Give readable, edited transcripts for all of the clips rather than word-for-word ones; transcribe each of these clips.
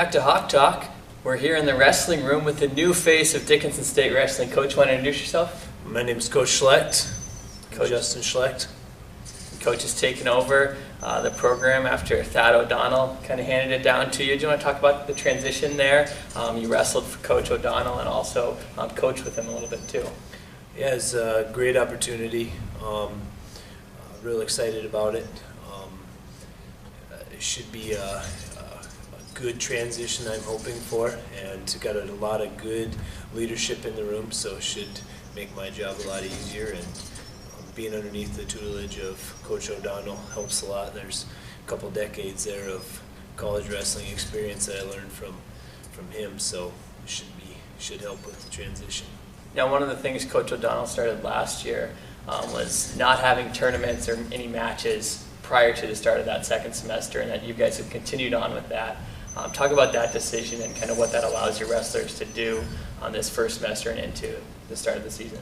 back to Hawk Talk. We're here in the wrestling room with the new face of Dickinson State Wrestling. Coach, want to introduce yourself? My name is Coach Schlecht, Justin Schlecht. Coach has taken over the program after Thad O'Donnell kind of handed it down to you. Do you want to talk about the transition there? You wrestled for Coach O'Donnell and also coached with him a little bit too. Yeah, it's a great opportunity. Real excited about it. It should be a good transition I'm hoping for, and got a lot of good leadership in the room, so it should make my job a lot easier. And being underneath the tutelage of Coach O'Donnell helps a lot. There's a couple decades there of college wrestling experience that I learned from him, so it should help with the transition. Now, one of the things Coach O'Donnell started last year was not having tournaments or any matches prior to the start of that second semester, and that you guys have continued on with that. Talk about that decision and kind of what that allows your wrestlers to do on this first semester and into the start of the season.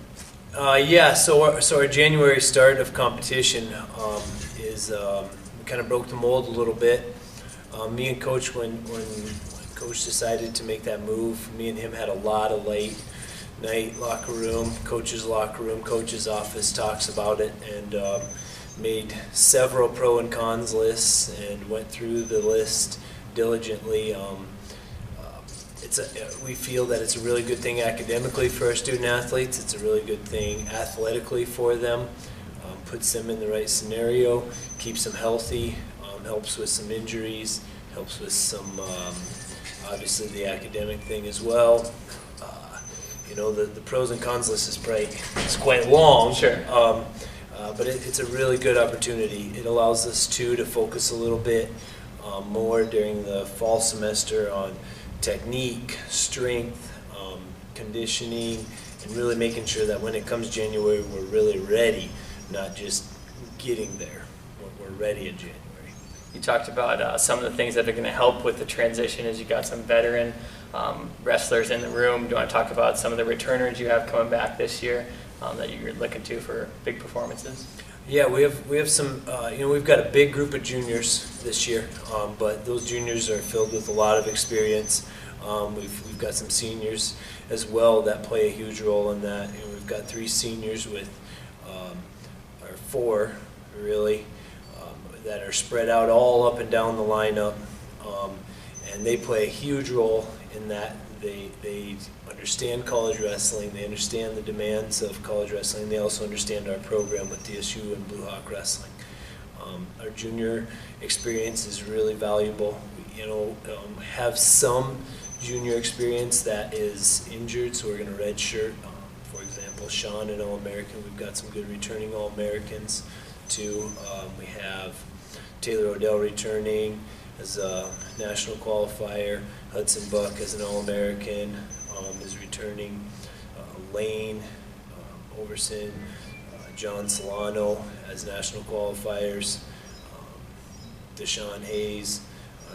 Yeah, so our January start of competition is we kind of broke the mold a little bit. Me and Coach, when Coach decided to make that move, me and him had a lot of late night locker room, coach's office talks about it, and made several pro and cons lists and went through the list diligently. We feel that it's a really good thing academically for our student athletes. It's a really good thing athletically for them. Puts them in the right scenario, keeps them healthy, helps with some injuries, helps with some, obviously the academic thing as well. The pros and cons list is quite long. Sure. But it's a really good opportunity. It allows us to focus a little bit more during the fall semester on technique, strength, conditioning, and really making sure that when it comes January, we're really ready, not just getting there. We're ready in January. You talked about some of the things that are going to help with the transition as you got some veteran wrestlers in the room. Do you want to talk about some of the returners you have coming back this year that you're looking to for big performances? Yeah, we have some. We've got a big group of juniors this year, but those juniors are filled with a lot of experience. We've got some seniors as well that play a huge role in that. We've got 3 seniors with, or 4 really, that are spread out all up and down the lineup, and they play a huge role in that. They understand college wrestling, they understand the demands of college wrestling, they also understand our program with DSU and Blue Hawk Wrestling. Our junior experience is really valuable. We have some junior experience that is injured, so we're going to redshirt. For example, Sean, an All-American. We've got some good returning All-Americans too. We have Taylor Odell returning as a national qualifier. Hudson Buck as an All-American is returning. Lane Overson, John Solano as national qualifiers. Deshaun Hayes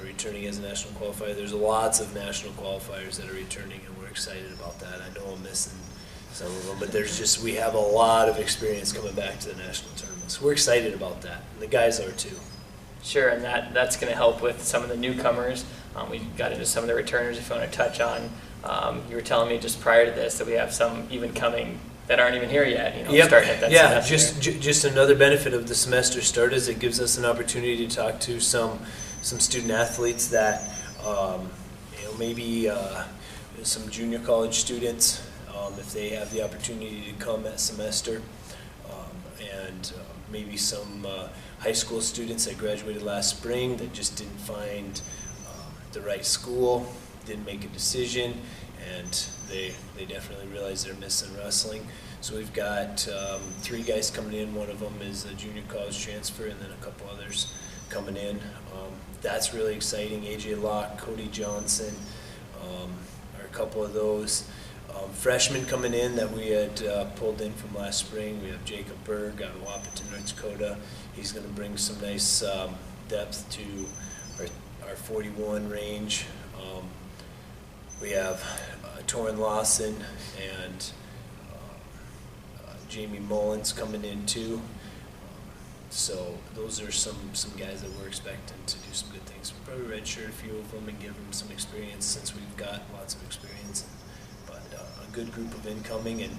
returning as a national qualifier. There's lots of national qualifiers that are returning, and we're excited about that. I know I'm missing some of them, but we have a lot of experience coming back to the national tournaments. We're excited about that, and the guys are too. Sure, and that's going to help with some of the newcomers. We got into some of the returners if you want to touch on. You were telling me just prior to this that we have some even coming that aren't even here yet. Yep. Starting at that semester. just another benefit of the semester start is it gives us an opportunity to talk to some student athletes that maybe some junior college students if they have the opportunity to come that semester, and maybe some high school students that graduated last spring that just didn't find the right school, didn't make a decision, and they definitely realize they're missing wrestling. So we've got 3 guys coming in. One of them is a junior college transfer, and then a couple others coming in. That's really exciting. AJ Locke, Cody Johnson are a couple of those. Freshmen coming in that we had pulled in from last spring. We have Jacob Berg out of Wapaton, North Dakota. He's going to bring some nice depth to our 41 range. We have Torrin Lawson and Jamie Mullins coming in too. So those are some guys that we're expecting to do some good things. We'll probably redshirt a few of them and give them some experience since we've got lots of experience. But a good group of incoming and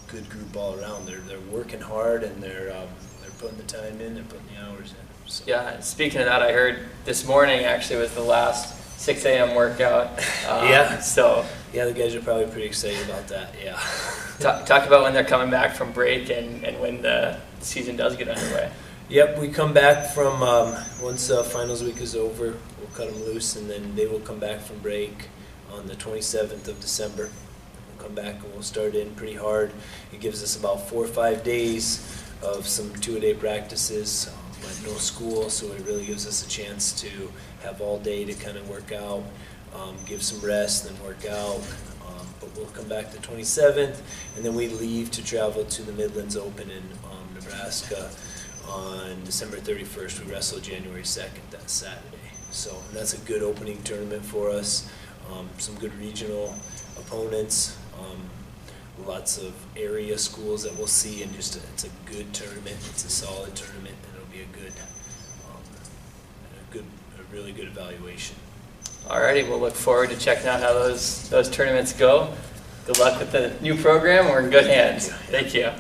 a good group all around. They're working hard and they're putting the time in and putting the hours in. So. Yeah, speaking of that, I heard this morning actually was the last 6 a.m. workout. Yeah. So. Yeah, the guys are probably pretty excited about that. Yeah. Talk about when they're coming back from break and when the season does get underway. Yep, we come back from once finals week is over, we'll cut them loose, and then they will come back from break on the 27th of December. We'll come back and we'll start in pretty hard. It gives us about 4 or 5 days of some 2-a-day practices, but no school, so it really gives us a chance to have all day to kind of work out, give some rest, then work out. But we'll come back the 27th, and then we leave to travel to the Midlands Open in Nebraska on December 31st. We wrestle January 2nd, that Saturday. So that's a good opening tournament for us. Some good regional opponents, lots of area schools that we'll see, and just it's a good tournament. It's a solid tournament, and it'll be a really good evaluation. Alrighty, we'll look forward to checking out how those tournaments go. Good luck with the new program. We're in good hands. Thank you.